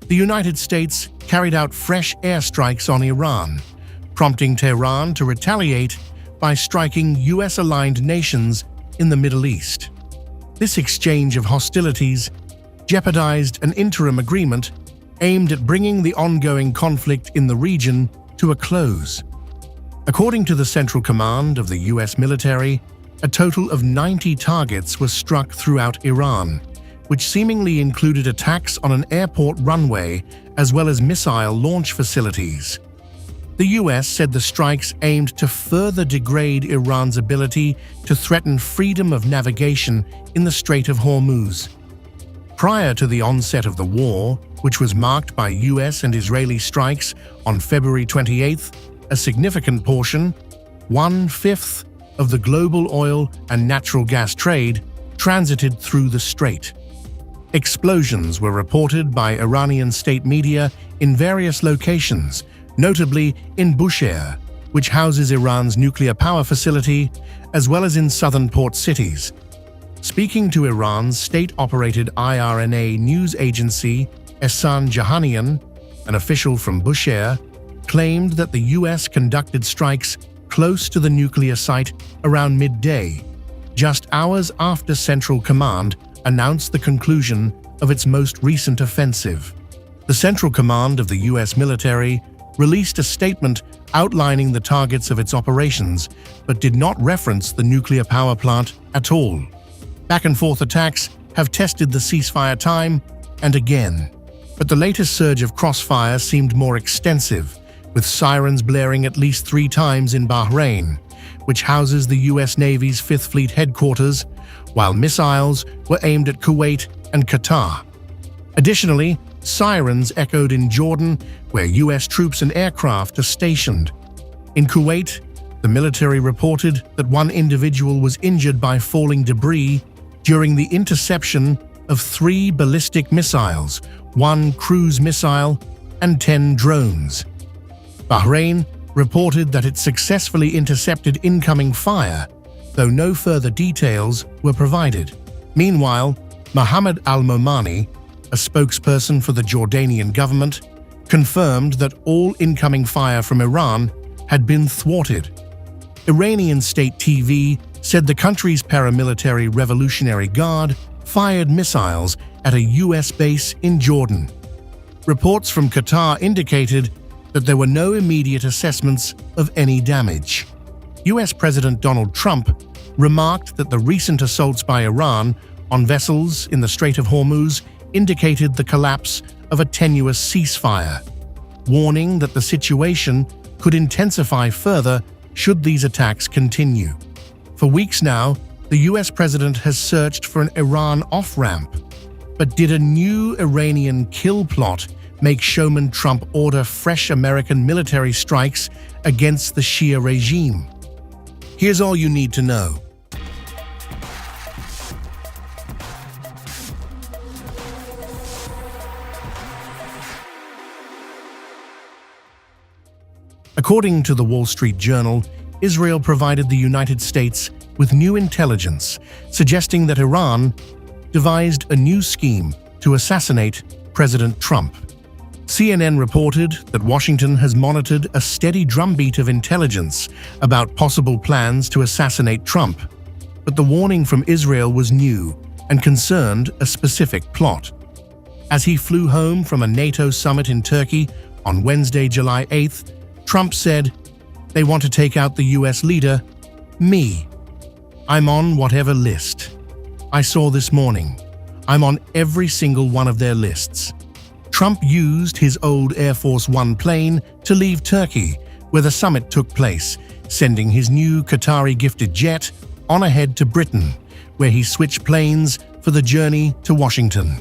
the United States carried out fresh airstrikes on Iran, prompting Tehran to retaliate by striking US-aligned nations in the Middle East. This exchange of hostilities jeopardized an interim agreement aimed at bringing the ongoing conflict in the region to a close. According to the Central Command of the US military, a total of 90 targets were struck throughout Iran, which seemingly included attacks on an airport runway as well as missile launch facilities. The US said the strikes aimed to further degrade Iran's ability to threaten freedom of navigation in the Strait of Hormuz. Prior to the onset of the war, which was marked by US and Israeli strikes on February 28th, a significant portion, 1/5 of the global oil and natural gas trade, transited through the strait. Explosions were reported by Iranian state media in various locations, notably in Bushehr, which houses Iran's nuclear power facility, as well as in southern port cities. Speaking to Iran's state-operated IRNA news agency, Ehsan Jahanian, an official from Bushehr, claimed that the US conducted strikes close to the nuclear site around midday, just hours after Central Command announced the conclusion of its most recent offensive. The Central Command of the US military released a statement outlining the targets of its operations, but did not reference the nuclear power plant at all. Back-and-forth attacks have tested the ceasefire time and again, but the latest surge of crossfire seemed more extensive, with sirens blaring at least 3 times in Bahrain, which houses the US Navy's 5th Fleet headquarters, while missiles were aimed at Kuwait and Qatar. Additionally, sirens echoed in Jordan, where US troops and aircraft are stationed. In Kuwait, the military reported that 1 individual was injured by falling debris during the interception of 3 ballistic missiles, 1 cruise missile, and 10 drones. Bahrain reported that it successfully intercepted incoming fire, though no further details were provided. Meanwhile, Mohammed al-Momani, a spokesperson for the Jordanian government, confirmed that all incoming fire from Iran had been thwarted. Iranian state TV said the country's paramilitary Revolutionary Guard fired missiles at a US base in Jordan. Reports from Qatar indicated that there were no immediate assessments of any damage. US President Donald Trump remarked that the recent assaults by Iran on vessels in the Strait of Hormuz indicated the collapse of a tenuous ceasefire, warning that the situation could intensify further should these attacks continue. For weeks now, the US president has searched for an Iran off-ramp. But did a new Iranian kill plot make showman Trump order fresh American military strikes against the Shia regime? Here's all you need to know. According to the Wall Street Journal, Israel provided the United States with new intelligence, suggesting that Iran devised a new scheme to assassinate President Trump. CNN reported that Washington has monitored a steady drumbeat of intelligence about possible plans to assassinate Trump, but the warning from Israel was new and concerned a specific plot. As he flew home from a NATO summit in Turkey on Wednesday, July 8th, Trump said, "They want to take out the US leader, me. I'm on whatever list. I saw this morning. I'm on every single one of their lists." Trump used his old Air Force One plane to leave Turkey, where the summit took place, sending his new Qatari-gifted jet on ahead to Britain, where he switched planes for the journey to Washington.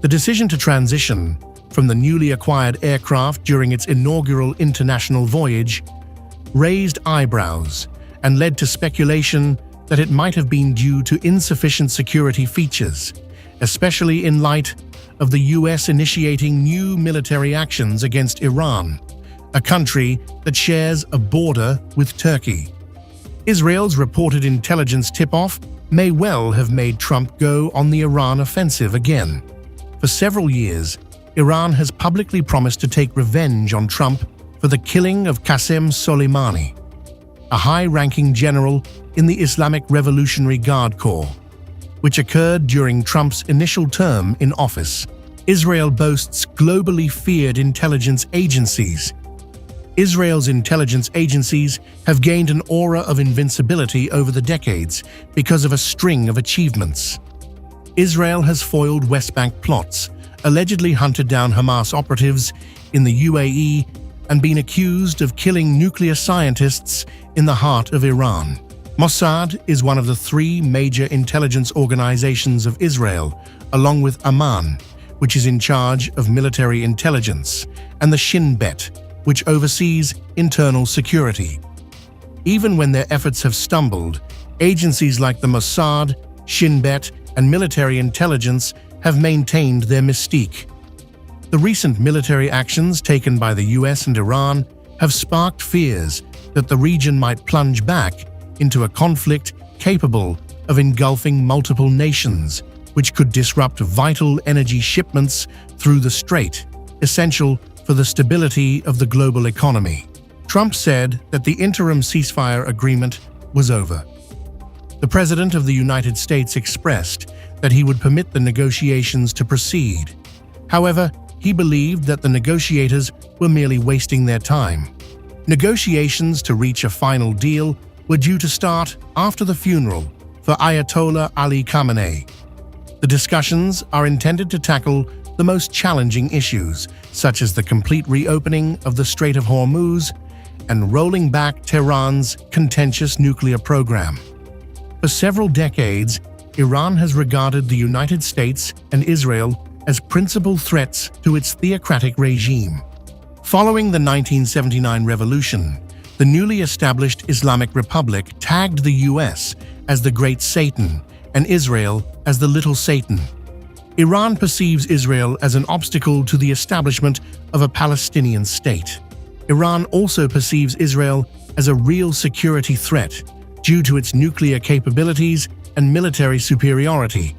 The decision to transition from the newly acquired aircraft during its inaugural international voyage raised eyebrows and led to speculation that it might have been due to insufficient security features, especially in light of the US initiating new military actions against Iran, a country that shares a border with Turkey. Israel's reported intelligence tip-off may well have made Trump go on the Iran offensive again. For several years, Iran has publicly promised to take revenge on Trump for the killing of Qasem Soleimani, a high-ranking general in the Islamic Revolutionary Guard Corps, which occurred during Trump's initial term in office. Israel boasts globally feared intelligence agencies. Israel's intelligence agencies have gained an aura of invincibility over the decades because of a string of achievements. Israel has foiled West Bank plots, allegedly hunted down Hamas operatives in the UAE, and been accused of killing nuclear scientists in the heart of Iran. Mossad is one of the three major intelligence organizations of Israel, along with Amman, which is in charge of military intelligence, and the Shin Bet, which oversees internal security. Even when their efforts have stumbled, agencies like the Mossad, Shin Bet, and military intelligence have maintained their mystique. The recent military actions taken by the US and Iran have sparked fears that the region might plunge back into a conflict capable of engulfing multiple nations, which could disrupt vital energy shipments through the strait, essential for the stability of the global economy. Trump said that the interim ceasefire agreement was over. The President of the United States expressed that he would permit the negotiations to proceed. However, he believed that the negotiators were merely wasting their time. Negotiations to reach a final deal were due to start after the funeral for Ayatollah Ali Khamenei. The discussions are intended to tackle the most challenging issues, such as the complete reopening of the Strait of Hormuz and rolling back Tehran's contentious nuclear program. For several decades, Iran has regarded the United States and Israel as principal threats to its theocratic regime. Following the 1979 revolution, the newly established Islamic Republic tagged the US as the Great Satan and Israel as the Little Satan. Iran perceives Israel as an obstacle to the establishment of a Palestinian state. Iran also perceives Israel as a real security threat due to its nuclear capabilities and military superiority.